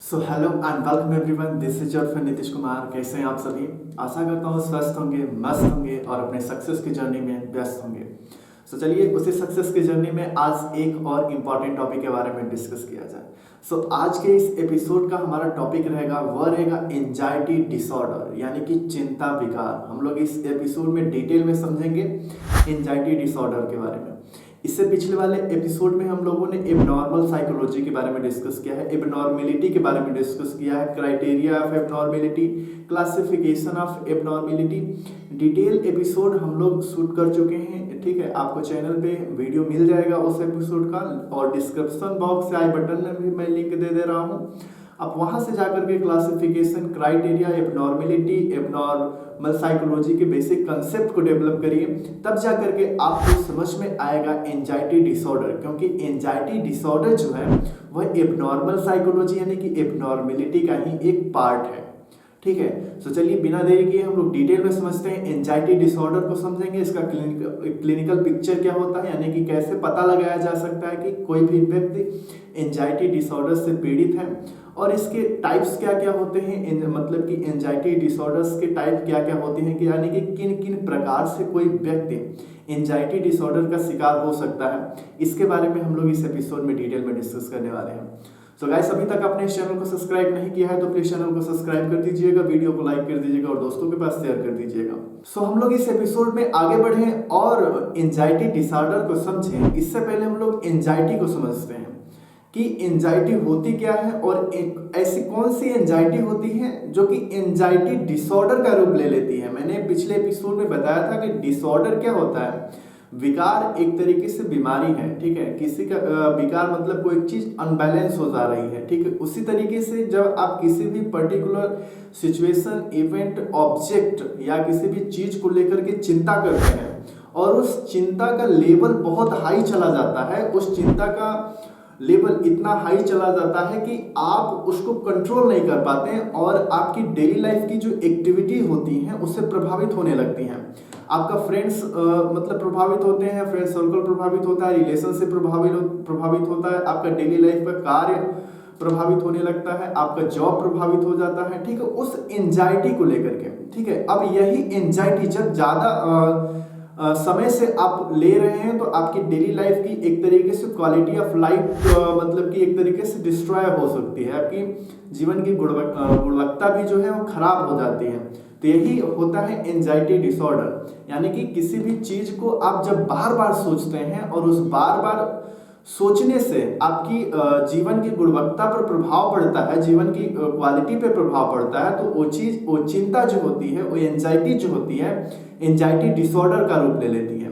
So hello and welcome everyone, this is your friend Nitish Kumar. कैसे हैं आप सभी? आशा करता हूँ स्वस्थ होंगे, मस्त होंगे और अपने सक्सेस की जर्नी में व्यस्त होंगे। सो चलिए उसी सक्सेस की जर्नी में आज एक और इम्पॉर्टेंट टॉपिक के बारे में डिस्कस किया जाए। सो आज के इस एपिसोड का हमारा टॉपिक रहेगा, वह रहेगा एंजाइटी डिसऑर्डर, यानी कि चिंता विकार। हम लोग इस एपिसोड में डिटेल में समझेंगे एंजाइटी डिसऑर्डर के बारे में। इससे पिछले वाले एपिसोड में हम लोगों ने एबनॉर्मल साइकोलॉजी के बारे में डिस्कस किया है, एबनॉर्मेलिटी के बारे में डिस्कस किया है, criteria of abnormality, classification of abnormality. Detail episode हम लोग शूट कर चुके हैं, ठीक है। आपको चैनल पे वीडियो मिल जाएगा उस एपिसोड का, और डिस्क्रिप्शन बॉक्स से आई बटन में भी मैं लिंक दे दे रहा हूँ। आप वहां से जाकर के classification, criteria, abnormality, abnormal psychology के बेसिक कंसेप्ट को डेवलप करिए, तब जाकर के आपको समझ में आएगा एंजाइटी डिसऑर्डर। क्योंकि एंजाइटी डिसऑर्डर जो है वह एबनॉर्मल साइकोलॉजी यानी कि एबनॉर्मेलिटी का ही एक पार्ट है, ठीक है। तो चलिए बिना देरी किए हम लोग डिटेल में समझते हैं, एंजाइटी डिसऑर्डर को समझेंगे, इसका क्लिनिकल पिक्चर क्या होता है, यानी कि कैसे पता लगाया जा सकता है कि कोई भी व्यक्ति एंजाइटी डिसऑर्डर से पीड़ित है, और इसके टाइप्स क्या क्या होते हैं, मतलब कि एंजाइटी डिसऑर्डर्स के टाइप क्या क्या होते हैं, कि यानी कि किन किन प्रकार से कोई व्यक्ति एंजाइटी डिसऑर्डर का शिकार हो सकता है। इसके बारे में हम लोग इस एपिसोड में डिटेल में डिस्कस करने वाले हैं। सो गाइस, अभी तक आपने इस चैनल को सब्सक्राइब नहीं किया है तो प्लीज चैनल को सब्सक्राइब कर दीजिएगा, वीडियो को लाइक कर दीजिएगा और दोस्तों के पास शेयर कर दीजिएगा। सो हम लोग इस एपिसोड में आगे बढ़ें और एंजाइटी डिसऑर्डर को समझें। इससे पहले हम लोग एंजाइटी को समझते हैं कि एंजाइटी होती क्या है, और एक ऐसी कौन सी एंजाइटी होती है जो कि एंजाइटी डिसऑर्डर का रूप ले लेती है। मैंने पिछले एपिसोड में बताया था कि डिसऑर्डर क्या होता है। विकार एक तरीके से बीमारी है, ठीक है। किसी का विकार मतलब कोई चीज अनबैलेंस हो जा रही है, ठीक है। उसी तरीके से जब आप किसी भी पर्टिकुलर सिचुएशन, इवेंट, ऑब्जेक्ट या किसी भी चीज को लेकर के चिंता करते हैं और उस चिंता का लेवल बहुत हाई चला जाता है, उस चिंता का लेवल इतना हाई चला जाता है कि आप उसको कंट्रोल नहीं कर पाते हैं और आपकी डेली लाइफ की जो एक्टिविटी होती हैं उससे प्रभावित होने लगती हैं। आपका फ्रेंड्स मतलब प्रभावित होते हैं, फ्रेंड सर्कल प्रभावित होता है, रिलेशनशिप प्रभावित होता है, आपका डेली लाइफ का कार्य प्रभावित होने लगता है, आपका जॉब प्रभावित हो जाता है, ठीक है, उस एंजाइटी को लेकर के, ठीक है। अब यही एंजाइटी जब ज़्यादा समय से आप ले रहे हैं तो आपकी डेली लाइफ की एक तरीके से क्वालिटी ऑफ लाइफ मतलब कि एक तरीके से डिस्ट्रॉय हो सकती है, आपकी जीवन की गुणवत्ता भी जो है वो खराब हो जाती है। तो यही होता है एंजाइटी डिसऑर्डर, यानी कि किसी भी चीज को आप जब बार बार सोचते हैं और उस बार बार सोचने से आपकी जीवन की गुणवत्ता पर प्रभाव पड़ता है, जीवन की क्वालिटी पे प्रभाव पड़ता है, तो वो चिंता जो होती है, वो एंजाइटी जो होती है, एंजाइटी डिसऑर्डर का रूप ले लेती है।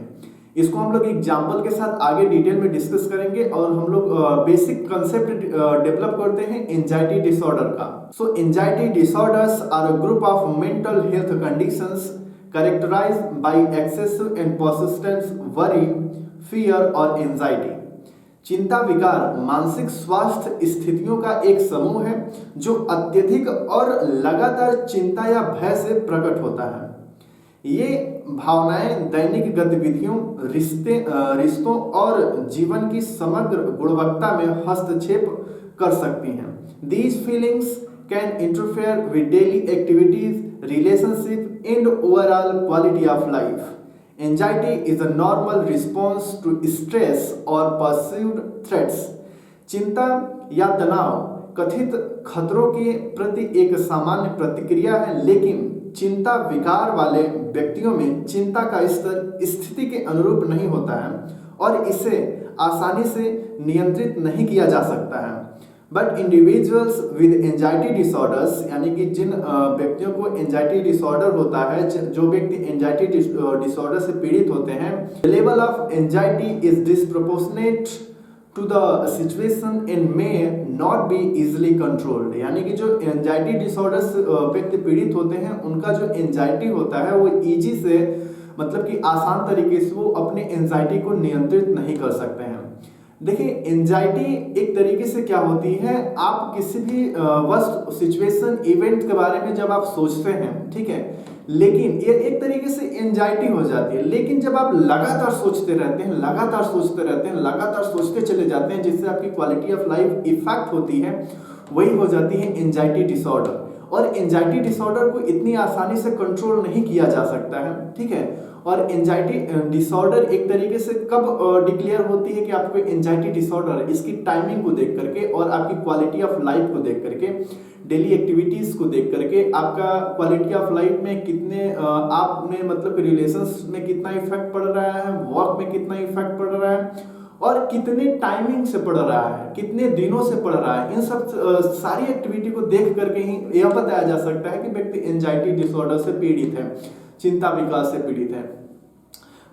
इसको हम लोग एग्जाम्पल के साथ आगे डिटेल में डिस्कस करेंगे और हम लोग बेसिक कंसेप्ट डेवलप करते हैं एंजाइटी डिसऑर्डर का। So anxiety disorders are a group of mental health conditions characterized by excessive and persistent worry, fear और एंजाइटी। चिंता विकार मानसिक स्वास्थ्य स्थितियों का एक समूह है जो अत्यधिक और लगातार चिंता या भय से प्रकट होता है। ये भावनाएं दैनिक गतिविधियों, रिश्तों और जीवन की समग्र गुणवत्ता में हस्तक्षेप कर सकती हैं। These feelings can interfere with daily activities, relationship and overall quality of life. Anxiety is a normal response to stress or perceived threats. चिंता या तनाव कथित खतरों के प्रति एक सामान्य प्रतिक्रिया है, लेकिन चिंता विकार वाले व्यक्तियों में चिंता का स्तर स्थिति के अनुरूप नहीं होता है और इसे आसानी से नियंत्रित नहीं किया जा सकता है। But individuals with anxiety disorders, यानी कि जिन व्यक्तियों को एंजाइटी डिसऑर्डर होता है, जो व्यक्ति एंजाइटी डिसऑर्डर से पीड़ित होते हैं, level of anxiety is disproportionate to the situation and may not be easily controlled. यानी कि जो एंजाइटी डिसऑर्डर से व्यक्ति पीड़ित होते हैं, उनका जो एंजाइटी होता है वो इजी से, मतलब कि आसान तरीके से वो अपने एंजाइटी को नियंत्रित नहीं कर सकते हैं। देखिए, एंजाइटी एक तरीके से क्या होती है, आप किसी भी वस्तु, सिचुएशन, इवेंट के बारे में जब आप सोचते हैं, ठीक है, लेकिन ये एक तरीके से एंजाइटी हो जाती है। लेकिन जब आप लगातार सोचते रहते हैं, लगातार सोचते चले जाते हैं, जिससे आपकी क्वालिटी ऑफ लाइफ इफेक्ट होती है, वही हो जाती है एंजाइटी डिसऑर्डर। और एंजाइटी डिसऑर्डर को इतनी आसानी से कंट्रोल नहीं किया जा सकता है, ठीक है। और एंजाइटी डिसऑर्डर एक तरीके से कब डिक्लेयर होती है कि आपको एंजाइटी डिसऑर्डर है, इसकी टाइमिंग को देख करके और आपकी क्वालिटी ऑफ लाइफ को देख करके, डेली एक्टिविटीज को देख करके, आपका क्वालिटी ऑफ लाइफ में कितने आप में मतलब रिलेशंस में कितना इफेक्ट पड़ रहा है, वर्क में कितना इफेक्ट पड़ रहा है, और कितने टाइमिंग से पढ़ रहा है, कितने दिनों से पढ़ रहा है। इन सब सारी एक्टिविटी को देख करके ही यह बताया जा सकता है कि व्यक्ति एंजाइटी डिसऑर्डर से पीड़ित है, चिंता विकार से पीड़ित है।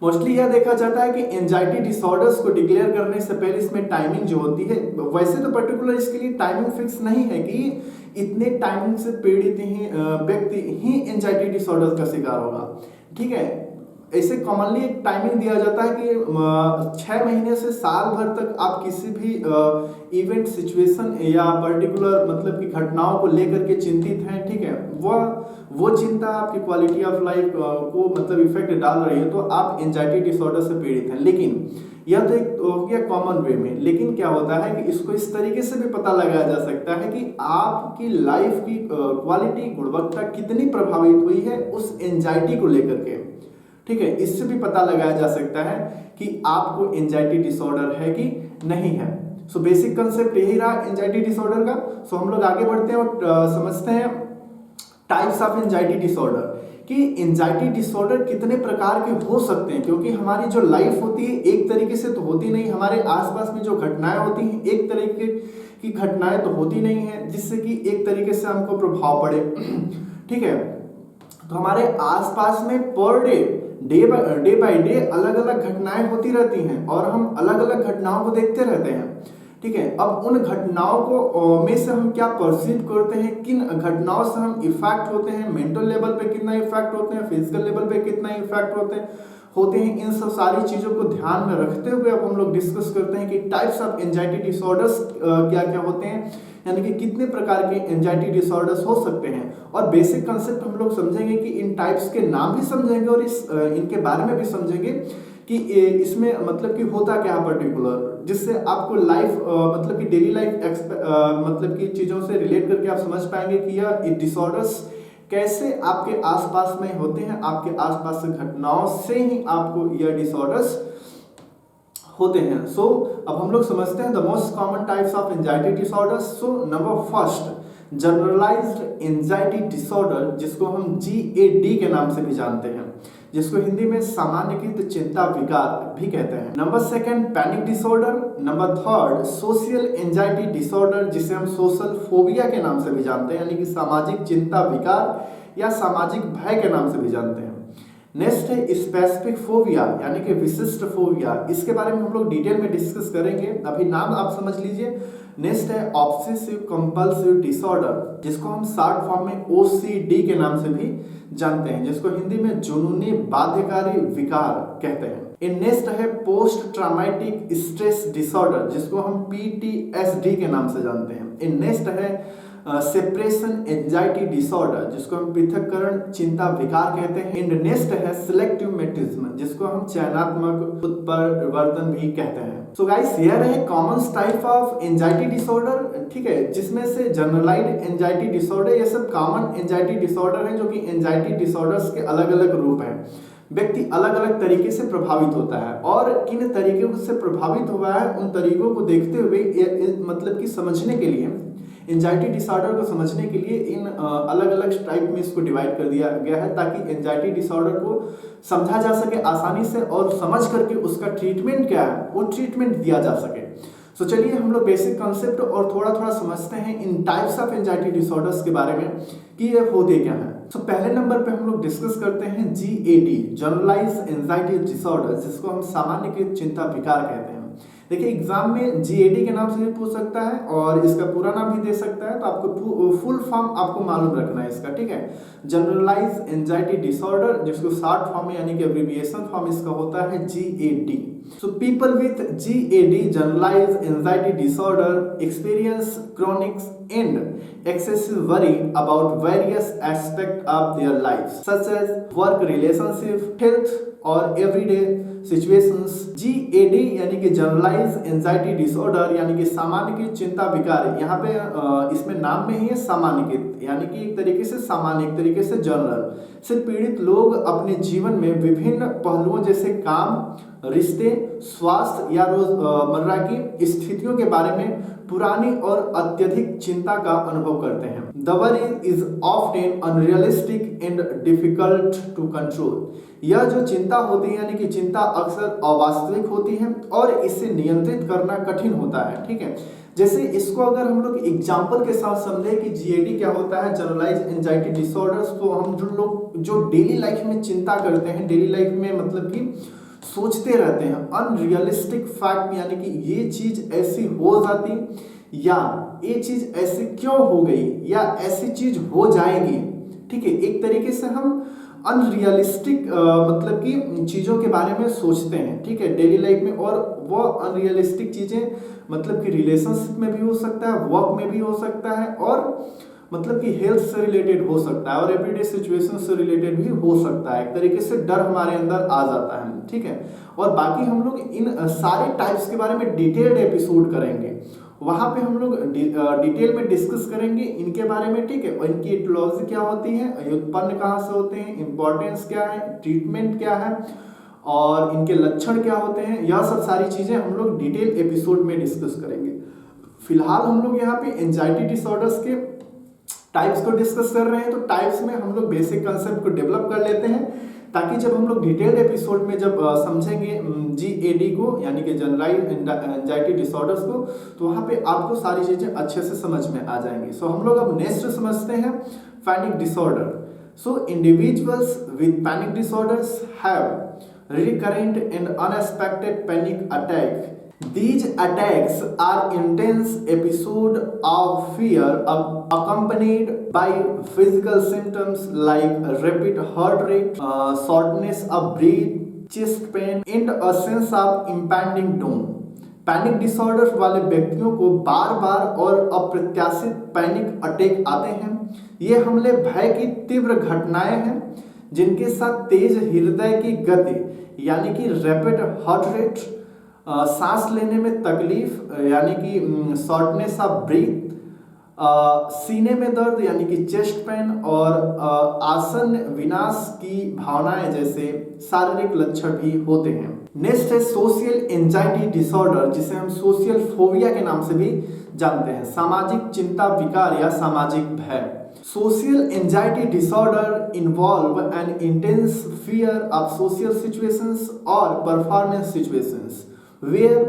मोस्टली यह देखा जाता है कि एंजाइटी डिसऑर्डर्स को डिक्लेयर करने से पहले इसमें टाइमिंग जो होती है, वैसे तो पर्टिकुलर इसके लिए टाइमिंग फिक्स नहीं है कि इतने टाइमिंग से पीड़ित ही व्यक्ति ही एंजाइटी डिसऑर्डर का शिकार होगा, ठीक है। ऐसे कॉमनली एक टाइमिंग दिया जाता है कि 6 महीने से साल भर तक आप किसी भी इवेंट सिचुएशन या पर्टिकुलर मतलब की घटनाओं को लेकर के चिंतित हैं, ठीक है। वो चिंता आपकी क्वालिटी ऑफ लाइफ को मतलब इफेक्ट डाल रही है, तो आप एंजाइटी डिसऑर्डर से पीड़ित हैं। लेकिन यह तो एक हो गया कॉमन वे में, लेकिन क्या होता है कि इसको इस तरीके से भी पता लगाया जा सकता है कि आपकी लाइफ की क्वालिटी, गुणवत्ता कितनी प्रभावित हुई है उस एंजाइटी को लेकर के, ठीक है। इससे भी पता लगाया जा सकता है कि आपको एंजाइटी डिसऑर्डर है कि नहीं है। सो बेसिक कंसेप्ट यही रहा एंजाइटी डिसऑर्डर का। सो हम लोग आगे बढ़ते हैं और समझते हैं टाइप्स ऑफ एंजाइटी डिसऑर्डर, कि एंजाइटी डिसऑर्डर कितने प्रकार के हो सकते हैं, क्योंकि हमारी जो लाइफ होती है एक तरीके से तो होती नहीं, हमारे आसपास में जो घटनाएं होती हैं एक तरीके की घटनाएं तो होती नहीं है जिससे कि एक तरीके से हमको प्रभाव पड़े, ठीक है। तो हमारे आसपास में पर डे बाय डे अलग अलग घटनाएं होती रहती हैं और हम अलग अलग घटनाओं को देखते रहते हैं, ठीक है। अब उन घटनाओं को में से हम क्या परसीव करते हैं, किन घटनाओं से हम इफेक्ट होते हैं, मेंटल लेवल पे कितना इफेक्ट होते हैं, फिजिकल लेवल पे कितना इफेक्ट होते हैं, इन सब सारी चीजों को ध्यान में रखते हुए अब हम लोग डिस्कस करते हैं कि टाइप्स ऑफ एंजाइटी डिसऑर्डर्स क्या क्या होते हैं, यानी कि कितने प्रकार के एंजाइटी डिसऑर्डर्स हो सकते हैं। और बेसिक कंसेप्ट हम लोग समझेंगे कि इन टाइप्स के नाम भी समझेंगे और इनके बारे में भी समझेंगे कि इसमें मतलब कि होता क्या है पर्टिकुलर, जिससे आपको लाइफ मतलब कि डेली लाइफ मतलब कि चीज़ों से रिलेट करके आप समझ पाएंगे कि यह डिसऑर्डर्स कैसे आपके आसपास में होते हैं, आपके आसपास से घटनाओं से ही आपको यह डिसऑर्डर्स होते हैं। सो अब हम लोग समझते हैं the most common types of anxiety disorders. So number first generalized anxiety disorder, जिसको हम GAD के नाम से भी जानते हैं, जिसको हिंदी में सामान्यकृत चिंता विकार भी कहते हैं। Number second panic disorder. Number third social anxiety disorder, जिसे हम सोशल फोबिया के नाम से भी जानते हैं, यानी कि सामाजिक चिंता विकार या सामाजिक भय के नाम से भी जानते हैं। नेक्स्ट है स्पेसिफिक फोबिया, यानी कि विशिष्ट फोबिया, इसके बारे में हम लोग डिटेल में डिस्कस करेंगे, अभी नाम आप समझ लीजिए। नेक्स्ट है ऑब्सेसिव कंपल्सिव डिसऑर्डर, जिसको हम शॉर्ट फॉर्म में OCD के नाम से भी जानते हैं, जिसको हिंदी में जुनूनी बाध्यकारी विकार कहते हैं। नेक्स्ट है पोस्ट ट्रॉमेटिक स्ट्रेस डिसऑर्डर, जिसको हम PTSD के नाम से जानते हैं। नेक्स्ट है सेपरेशन एंजाइटी डिसऑर्डर, जिसको हम पृथक्करण चिंता विकार कहते हैं। नेक्स्ट है सिलेक्टिव मेटिज्म, जिसको हम चयनात्मक उत्परिवर्तन भी कहते हैं। सो गाइस, यह रहे common type of anxiety disorder, ठीक है, जिसमें से जनरलाइज्ड एंजाइटी डिसऑर्डर, ये सब कॉमन एंजाइटी डिसऑर्डर हैं, जो कि एंजाइटी डिसऑर्डर्स के अलग अलग रूप हैं। व्यक्ति अलग अलग तरीके से प्रभावित होता है और किन तरीकों से प्रभावित हुआ है उन तरीकों को देखते हुए मतलब कि समझने के लिए, एंजाइटी डिसऑर्डर को समझने के लिए इन अलग अलग टाइप में इसको डिवाइड कर दिया गया है, ताकि एंजाइटी डिसऑर्डर को समझा जा सके आसानी से और समझ करके उसका ट्रीटमेंट क्या है वो ट्रीटमेंट दिया जा सके। सो चलिए हम लोग बेसिक कॉन्सेप्ट और थोड़ा थोड़ा समझते हैं इन टाइप्स ऑफ एंजाइटी डिसऑर्डर्स के बारे में कि ये होते क्या है। सो पहले नंबर पे हम लोग डिस्कस करते हैं GAD, जनरलाइज्ड एंजाइटी डिसऑर्डर, जिसको हम सामान्यकृत चिंता विकार कहते हैं। देखिए एग्जाम में GAD के नाम से भी पूछ सकता है और इसका पूरा नाम भी दे सकता है, तो आपको फुल फॉर्म आपको मालूम रखना है इसका, ठीक है। जनरलाइज्ड एंजाइटी डिसऑर्डर, जिसको शॉर्ट फॉर्म में यानी कि एब्रिविएशन फॉर्म इसका होता है GAD। So people with GAD, generalized anxiety disorder, experience chronic and excessive worry about various aspects of their lives, such as work, relationship, health, or everyday situations. GAD यानी कि generalise anxiety disorder यानी कि सामान्यकृत चिंता विकार। यहाँ पे इसमें नाम में ही है सामान्यकृत, यानी कि एक तरीके से सामान्य, एक तरीके से जनरल से पीड़ित लोग अपने जीवन में विभिन्न पहलुओं जैसे काम, रिश्ते, स्वास्थ्य या रोजमर्रा की स्थितियों के बारे में पुरानी और अत्यधिक चिंता का अनुभव करते हैं। The worry is often unrealistic and difficult to control. यह जो चिंता होती है यानी कि चिंता अक्सर अवास्तविक होती है और इसे नियंत्रित करना कठिन होता है। ठीक है, जैसे इसको अगर हम लोग एग्जाम्पल के साथ समझे कि GAD क्या होता है, जनरलाइज एंजाइटी डिसऑर्डर्स, तो हम जो लोग जो डेली लाइफ में चिंता करते हैं, डेली लाइफ में मतलब कि सोचते रहते हैं अनरियलिस्टिक फैक्ट, यानी कि ये चीज ऐसी हो जाती या ये चीज ऐसी क्यों हो गई या ऐसी चीज हो जाएगी। ठीक है, एक तरीके से हम अनरियलिस्टिक मतलब कि चीज़ों के बारे में सोचते हैं। ठीक है, डेली लाइफ में, और वो अनरियलिस्टिक चीज़ें मतलब कि रिलेशनशिप में भी हो सकता है, वर्क में भी हो सकता है, और मतलब कि हेल्थ से रिलेटेड हो सकता है, और एवरीडे सिचुएशन से रिलेटेड भी हो सकता है। एक तरीके से डर हमारे अंदर आ जाता है। ठीक है, और बाकी हम लोग इन सारे टाइप्स के बारे में डिटेल्ड एपिसोड करेंगे, वहाँ पे हम लोग डिटेल में डिस्कस करेंगे इनके बारे में। ठीक है, और इनकी एटियोलॉजी क्या होती है, ये उत्पन्न कहाँ से होते हैं, इंपॉर्टेंस क्या है, ट्रीटमेंट क्या है, और इनके लक्षण क्या होते हैं, यह सब सारी चीज़ें हम लोग डिटेल एपिसोड में डिस्कस करेंगे। फिलहाल हम लोग यहाँ पे एंजाइटी डिसऑर्डर्स के टाइप्स को डिस्कस कर रहे हैं, तो टाइप्स में हम लोग बेसिक कंसेप्ट को डेवलप कर लेते हैं, ताकि जब हम लोग डिटेल्ड एपिसोड में जब समझेंगे GAD को यानी कि जनरलाइज एंजाइटी डिसऑर्डर्स को, तो वहाँ पे आपको सारी चीज़ें अच्छे से समझ में आ जाएंगी। सो हम लोग अब नेक्स्ट समझते हैं panic disorder. So individuals with panic disorders have recurrent and unexpected panic attack. These attacks are intense episodes of fear accompanied by physical symptoms like rapid heart rate, shortness of breath, chest pain, and a sense of impending doom. Panic disorder वाले व्यक्तियों को बार बार और अप्रत्याशित panic attack आते हैं। ये हमले भय की तीव्र घटनाएं हैं जिनके साथ तेज हृदय की गति यानी कि रैपिड हार्ट रेट, सांस लेने में तकलीफ यानी कि शॉर्टनेस ऑफ ब्रीथ, सीने में दर्द यानी कि चेस्ट पेन, और आसन विनाश की भावनाएं जैसे शारीरिक लक्षण भी होते हैं। नेक्स्ट है सोशल एंजाइटी डिसऑर्डर, जिसे हम सोशल फोबिया के नाम से भी जानते हैं, सामाजिक चिंता विकार या सामाजिक भय। Social anxiety disorder involve an intense fear of social situations और performance situations where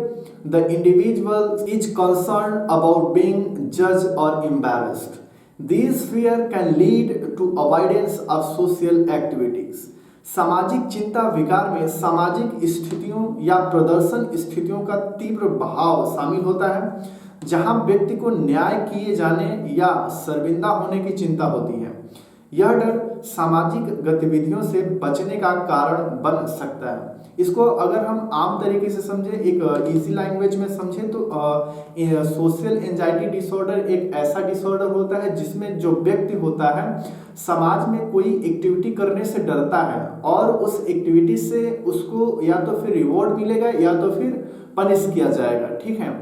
the individual is concerned about being judged or embarrassed. These fear can lead to avoidance of social activities. सामाजिक चिंता विकार में सामाजिक स्थितियों या प्रदर्शन स्थितियों का तीव्र भाव शामिल होता है, जहां व्यक्ति को न्याय किए जाने या शर्मिंदा होने की चिंता होती है। यह डर सामाजिक गतिविधियों से बचने का कारण बन सकता है। इसको अगर हम आम तरीके से समझें, एक इजी लैंग्वेज में समझें, तो सोशल एंजाइटी डिसऑर्डर एक ऐसा डिसऑर्डर होता है जिसमें जो व्यक्ति होता है समाज में कोई एक्टिविटी करने से डरता है, और उस एक्टिविटी से उसको या तो फिर रिवॉर्ड मिलेगा या तो फिर पनिश किया जाएगा। ठीक है,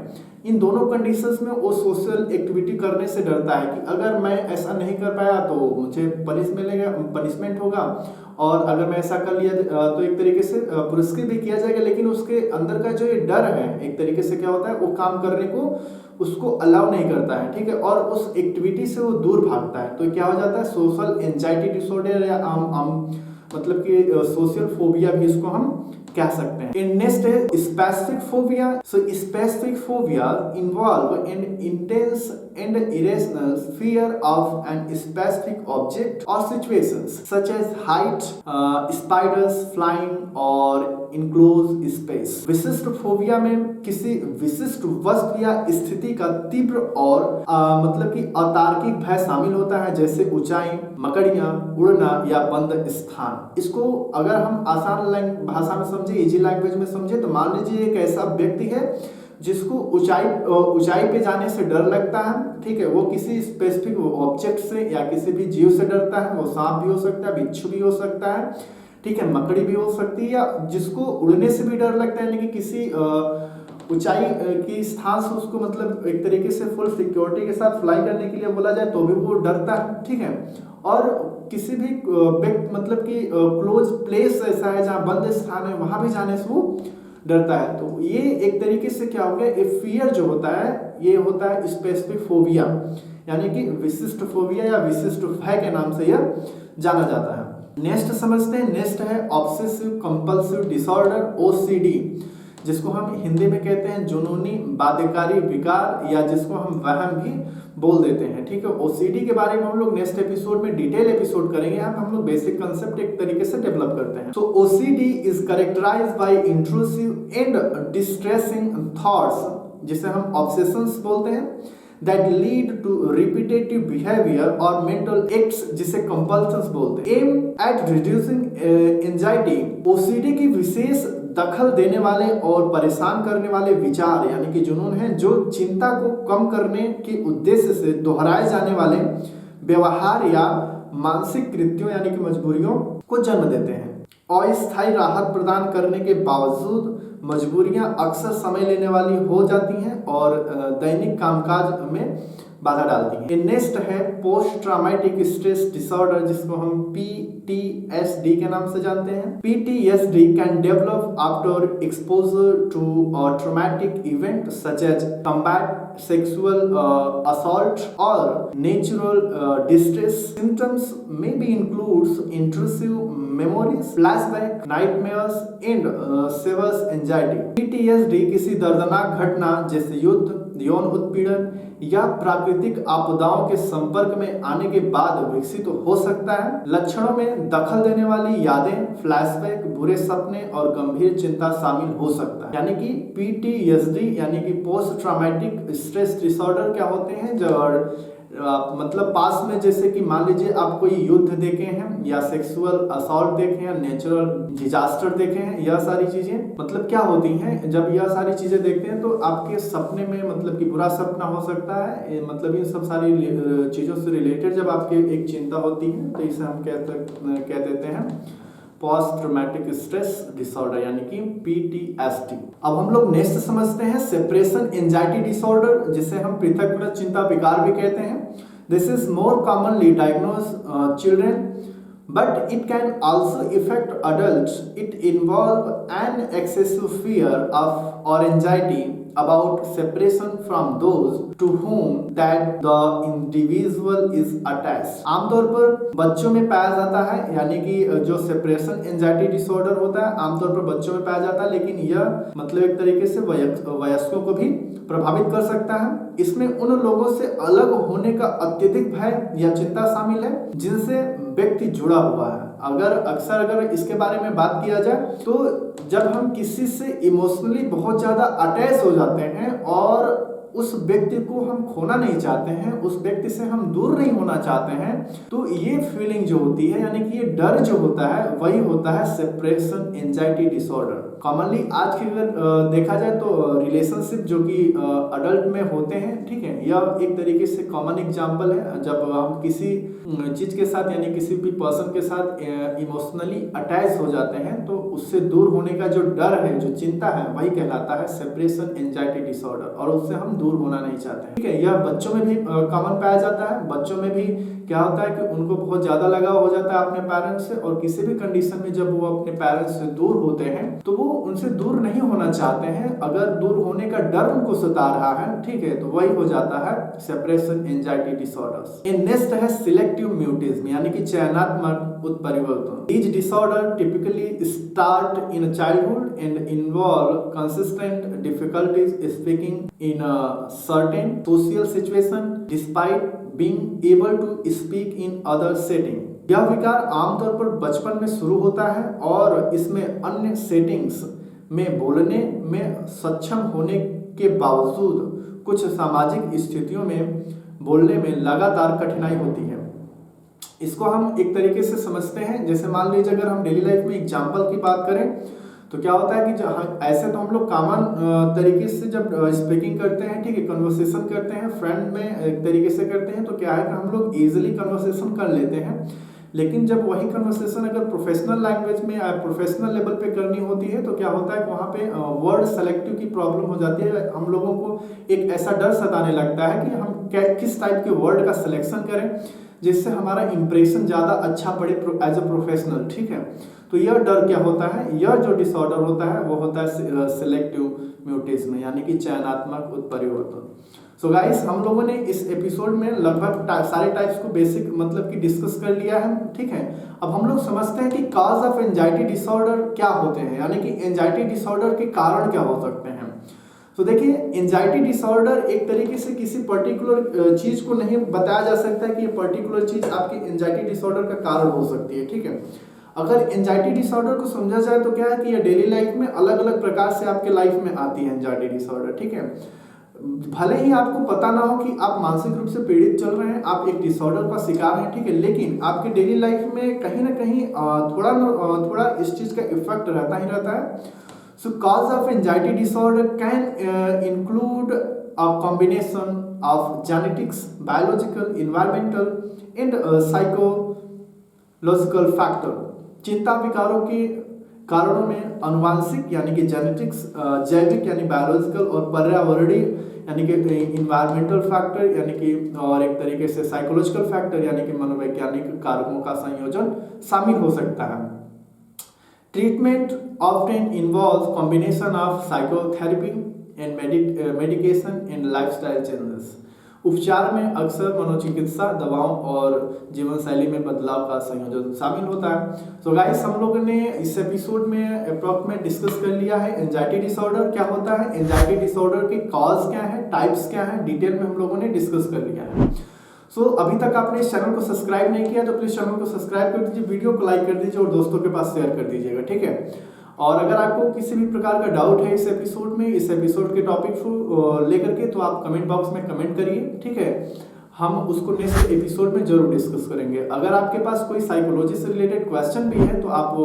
इन दोनों कंडीशंस में वो सोशल एक्टिविटी करने से डरता है कि अगर मैं ऐसा नहीं कर पाया तो मुझे पनिशमेंट होगा, और अगर मैं ऐसा कर लिया तो एक तरीके से पुरस्कृत भी किया जाएगा, लेकिन उसके अंदर का जो ये डर है एक तरीके से क्या होता है, वो काम करने को उसको अलाउ नहीं करता है। ठीक है, और उस एक्टिविटी से वो दूर भागता है, तो क्या हो जाता है सोशल एंजाइटी डिसऑर्डर, या मतलब कि सोशल फोबिया भी इसको हम कह सकते हैं। नेक्स्ट है specific phobia. So specific phobia involve an intense and irrational fear of an specific object और situations such as height, spiders flying और इनक्लोज स्पेस। विशिष्ट फोबिया में किसी विशिष्ट वस्तु या स्थिति का तीव्र और मतलब कि अतार्किक भय शामिल होता है, जैसे ऊंचाई, मकड़ियां, उड़ना या बंद स्थान। इसको अगर हम आसान भाषा में समझे, इजी लैंग्वेज में समझे, तो मान लीजिए एक ऐसा व्यक्ति है जिसको ऊंचाई पे जाने से डर लगता है। ठीक है, वो किसी स्पेसिफिक ऑब्जेक्ट से या किसी भी जीव से डरता है, वो सांप भी हो सकता है, बिच्छू भी हो सकता है। ठीक है, मकड़ी भी हो सकती है, या जिसको उड़ने से भी डर लगता है, यानी कि किसी ऊंचाई की स्थान से उसको मतलब एक तरीके से फुल सिक्योरिटी के साथ फ्लाई करने के लिए बोला जाए तो भी वो डरता है, ठीक है। और किसी भी मतलब कि क्लोज प्लेस ऐसा है जहाँ बंद स्थान है वहां भी जाने से वो डरता है। तो ये एक तरीके से क्या हो गया, ए फियर जो होता है ये होता है स्पेसिफिक फोबिया, यानी कि विशिष्ट फोबिया या विशिष्ट भय के नाम से यह जाना जाता है। नेक्स्ट समझते हैं, नेक्स्ट है ऑब्सेसिव कंपल्सिव डिसऑर्डर ओसीडी, जिसको हम हिंदी में कहते हैं जुनूनी बाध्यकारी विकार, या जिसको हम वहम भी बोल देते हैं, ठीक है। ओसीडी के बारे में हम लोग नेक्स्ट एपिसोड में डिटेल एपिसोड करेंगे, यहाँ हम लोग बेसिक कंसेप्ट एक तरीके से डेवलप करते हैं। So OCD is characterized by intrusive and distressing thoughts, जिसे हम ऑब्सेशंस बोलते हैं, that lead to repetitive behavior or mental acts, जिसे compulsions बोलते हैं। aim at reducing anxiety, OCD की विशेष दखल देने वाले और परेशान करने वाले विचार यानी कि जुनून हैं, जो चिंता को कम करने के उद्देश्य से दोहराए जाने वाले व्यवहार या मानसिक कृत्यों यानी कि मजबूरियों को जन्म देते हैं। अस्थायी राहत प्रदान करने के बावजूद मजबूरियां अक्सर समय लेने वाली हो जाती हैं और दैनिक कामकाज में बाधा डालती हैं। नेक्स्ट है पोस्ट ट्रॉमेटिक स्ट्रेस डिसऑर्डर, जिसको हम PTSD के नाम से जानते हैं। PTSD can develop after exposure to traumatic event such as combat, sexual assault or natural distress. Symptoms may be includes intrusive memories, flashback, nightmares and severe anxiety. PTSD किसी दर्दनाक घटना जैसे युद्ध, यौन उत्पीड़न या प्राकृतिक आपदाओं के संपर्क में आने के बाद विकसित हो सकता है। लक्षणों में दखल देने वाली यादें, फ्लैशबैक, बुरे सपने और गंभीर चिंता शामिल हो सकता है। यानी कि PTSD यानी कि पोस्ट ट्रॉमेटिक स्ट्रेस डिसऑर्डर क्या होते हैं, जो मतलब पास में जैसे कि मान लीजिए आप कोई युद्ध देखे हैं या सेक्सुअल असॉल्ट देखे हैं, नेचुरल डिजास्टर देखे हैं, यह सारी चीजें मतलब क्या होती हैं, जब यह सारी चीजें देखते हैं तो आपके सपने में मतलब कि बुरा सपना हो सकता है, मतलब इन सब सारी चीजों से रिलेटेड जब आपके एक चिंता होती है तो इसे हम कह देते हैं पोस्ट ट्रॉमेटिक स्ट्रेस डिसऑर्डर यानी कि PTSD। अब हम लोग नेक्स्ट समझते हैं सेपरेशन एंजाइटी डिसऑर्डर, जिसे हम पृथक चिंता विकार भी कहते हैं। This is more commonly diagnose children but it can also affect adults. It involves an excessive fear of or anxiety about separation from those to whom that the individual is attached. आमतौर पर बच्चों में पाया जाता है, यानी कि जो सेपरेशन एंजाइटी डिसऑर्डर होता है आमतौर पर बच्चों में पाया जाता है, लेकिन यह मतलब एक तरीके से वयस्कों को भी प्रभावित कर सकता है। इसमें उन लोगों से अलग होने का अत्यधिक भय या चिंता शामिल है जिनसे व्यक्ति जुड़ा हुआ है। अगर इसके बारे में बात किया जाए तो जब हम किसी से इमोशनली बहुत ज्यादा अटैच हो जाते हैं और उस व्यक्ति को हम खोना नहीं चाहते हैं, उस व्यक्ति से हम दूर नहीं होना चाहते हैं, तो ये फीलिंग जो होती है यानी कि ये डर जो होता है वही होता है सेपरेशन एंजाइटी डिसऑर्डर। कॉमनली आज की अगर देखा जाए तो रिलेशनशिप जो कि अडल्ट में होते हैं, ठीक है, यह एक तरीके से कॉमन एग्जांपल है। जब हम किसी चीज के साथ यानी किसी भी पर्सन के साथ इमोशनली अटैच हो जाते हैं तो उससे दूर होने का जो डर है, जो चिंता है, वही कहलाता है सेपरेशन एंजाइटी डिसऑर्डर, और उससे हम दूर होना नहीं चाहते हैं, ठीक है। यह बच्चों में भी कॉमन पाया जाता है। बच्चों में भी क्या होता है कि उनको बहुत ज्यादा लगाव हो जाता है अपने पेरेंट्स से, और किसी भी कंडीशन में जब वो अपने पेरेंट्स से दूर होते हैं तो वो उनसे दूर नहीं होना चाहते हैं। अगर दूर होने का डर उनको सता रहा है, ठीक है, तो वही हो जाता है सेपरेशन एंजाइटी डिसऑर्डर्स। नेक्स्ट है सिलेक्टिव म्यूटिज्म यानी कि चयनात्मक उत्परिवर्तन। These disorder typically start in childhood and involve consistent difficulties speaking in a certain social situation despite being able to speak in other setting. यह विकार आमतौर पर बचपन में शुरू होता है और इसमें अन्य सेटिंग्स में बोलने में सक्षम होने के बावजूद कुछ सामाजिक स्थितियों में बोलने में लगातार कठिनाई होती है। इसको हम एक तरीके से समझते हैं, जैसे मान लीजिए अगर हम डेली लाइफ में एग्जाम्पल की बात करें तो क्या होता है कि ऐसे तो हम लोग कॉमन तरीके से जब स्पीकिंग करते हैं, ठीक है, कन्वर्सेशन करते हैं, फ्रेंड में एक तरीके से करते हैं, तो क्या है कि हम लोग इजीली कन्वर्सेशन कर लेते हैं। लेकिन जब वही कन्वर्सेशन अगर प्रोफेशनल लैंग्वेज में या प्रोफेशनल लेवल पे करनी होती है तो क्या होता है कि वहाँ पे वर्ड सेलेक्टिव की प्रॉब्लम हो जाती है। हम लोगों को एक ऐसा डर सताने लगता है कि हम किस टाइप के वर्ड का सिलेक्शन करें जिससे हमारा इंप्रेशन ज़्यादा अच्छा पड़े एज अ प्रोफेशनल, ठीक है। तो यह डर क्या होता है, यह जो डिसऑर्डर होता है वो होता है सिलेक्टिव म्यूटेशन, यानी कि चयनात्मक उत्परिवर्तन। सो गाइस, हम लोगों ने इस एपिसोड में लगभग सारे टाइप्स को बेसिक मतलब कि डिस्कस कर लिया है, ठीक है। अब हम लोग समझते हैं कि कॉज ऑफ एंजाइटी डिसऑर्डर क्या होते हैं, यानी कि एंजाइटी डिसऑर्डर के कारण क्या हो सकते हैं। तो देखिए, एंजाइटी डिसऑर्डर एक तरीके से किसी पर्टिकुलर चीज को नहीं बताया जा सकता है कि ये पर्टिकुलर चीज आपकी एंजाइटी डिसऑर्डर का कारण हो सकती है, ठीक है। अगर एंजाइटी डिसऑर्डर को समझा जाए तो क्या है कि ये डेली लाइफ में अलग अलग प्रकार से आपके लाइफ में आती है एंजाइटी डिसऑर्डर, ठीक है। भले ही आपको पता ना हो कि आप मानसिक रूप से पीड़ित चल रहे हैं, आप एक डिसऑर्डर का शिकार हैं, ठीक है, लेकिन आपके डेली लाइफ में कहीं ना कहीं थोड़ा इस चीज का इफेक्ट रहता ही रहता है। So cause of anxiety disorder can include a combination of genetics, biological, environmental and psychological factor। चिंता विकारों के कारणों में अनुवांशिक यानी कि जेनेटिक्स, जैविक यानी बायोलॉजिकल और पर्यावरणीय यानी कि इन्वायरमेंटल फैक्टर यानी कि और एक तरीके से साइकोलॉजिकल फैक्टर यानी कि मनोवैज्ञानिक कारकों का संयोजन शामिल हो सकता है। Treatment often involves combination of psychotherapy and medication and lifestyle changes। उपचार में अक्सर मनोचिकित्सा, दवाओं और जीवन शैली में बदलाव का संयोजन शामिल होता है। तो गाइस, हम लोगों ने इस एपिसोड में अप्रॉक्स में डिस्कस कर लिया है एंजाइटी डिसऑर्डर क्या होता है, एंजाइटी डिसऑर्डर के कॉज क्या है, टाइप्स क्या है, डिटेल में हम लोगों ने डिस्कस कर लिया है। अभी तक आपने इस चैनल को सब्सक्राइब नहीं किया तो प्लीज चैनल को सब्सक्राइब कर दीजिए, वीडियो को लाइक कर दीजिए और दोस्तों के पास शेयर कर दीजिएगा, ठीक है। और अगर आपको किसी भी प्रकार का डाउट है इस एपिसोड के टॉपिक को लेकर के, तो आप कमेंट बॉक्स में कमेंट करिए, ठीक है। हम उसको नेक्स्ट एपिसोड में जरूर डिस्कस करेंगे। अगर आपके पास कोई साइकोलॉजी से रिलेटेड क्वेश्चन भी है तो आप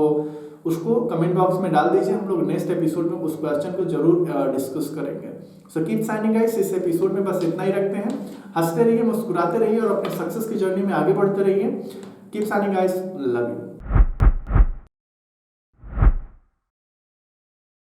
उसको कमेंट बॉक्स में डाल दीजिए, हम लोग नेक्स्ट एपिसोड में उस क्वेश्चन को जरूर डिस्कस करेंगे। सो कीप साइनिंग गाइस, इस एपिसोड में बस इतना ही रखते हैं। हंसते रहिए, मुस्कुराते रहिए और अपने सक्सेस की जर्नी में आगे बढ़ते रहिए। Keep signing guys, love you.